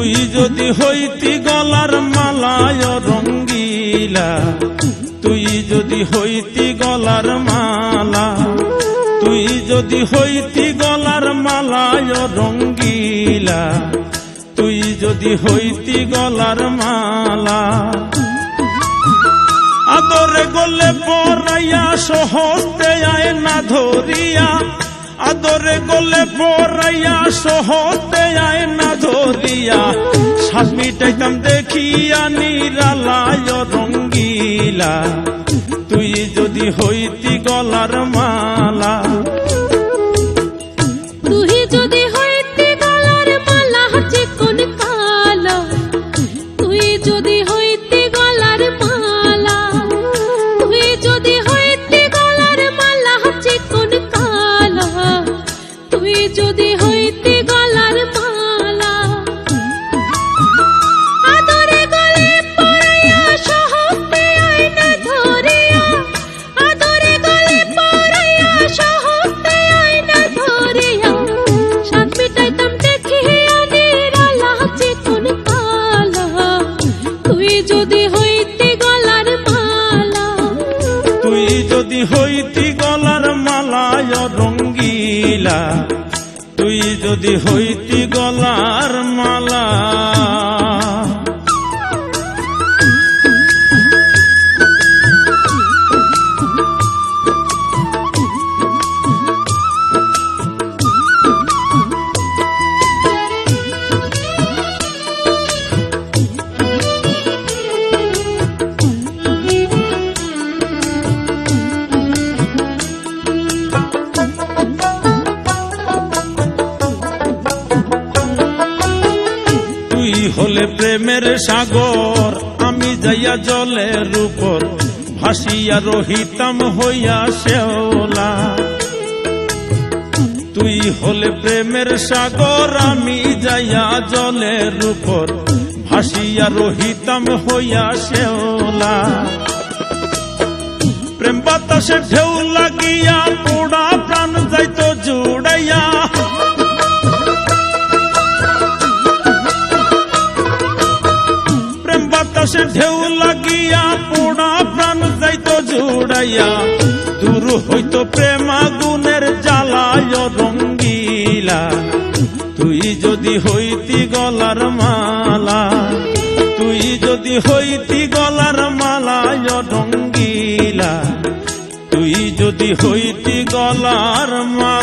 তুই যদি হইতি গলার মালায় রঙ্গিলা, তুই যদি হইতি গলার মালা, তুই যদি হইতি গলার মালায় রঙ্গিলা, তুই যদি হইতি গলার মালা। আদরে গলে পরাইয়া সহজতে আয় না ধরিয়া, আদরে গলে পরাইয়া সহজতে আয় না ধরিয়া, শ্বাস মিটাইতাম দেখিয়া নিরালায় রঙ্গিলা, তুই যদি হইতি গলার মালা। তুই যদি হইতি গলার মালা চিকন কালো, তুই যদি হইতি গলার মালা, তুই যদি হইতি গলার মালা চিকন কালো, তুই যদি হইতি গলার মালা। আদরে গলে পরাইয়া সহজতে আয় না ধরিয়া, আদরে গলে পরাইয়া সহজতে আয় না ধরিয়া, শ্বাস মিটাইতাম দেখিয়া নিরালা চিকন কালো, তুই যদি হইতি গলার মালা। তুই যদি হইতি গলার মালায় রঙ্গিলা, তুই যদি হইতি গলার মালা। তুই হলে প্রেমের সাগর, আমি যাইয়া জলের উপর ভাসিয়া রহিতাম হইয়া শেওলা। তুই হলে প্রেমের সাগর, আমি যাইয়া জলের উপর ভাসিয়া রহিতাম হইয়া শেওলা। প্রেম বাতাসে ঢেউ লাগিয়া পোড়া প্রাণ যাইতো জুড়াইয়া, প্রেম বাতাসে ঢেউ লাগিয়া পোড়া প্রাণ যাইতো জুড়াইয়া, দূর হইতো প্রেম আগুনের জ্বালায় রঙ্গিলা, তুই যদি হইতি গলার মালা, তুই যদি হইতি গলার মালায় রঙ্গিলা, তুই যদি হইতি গলার মালা।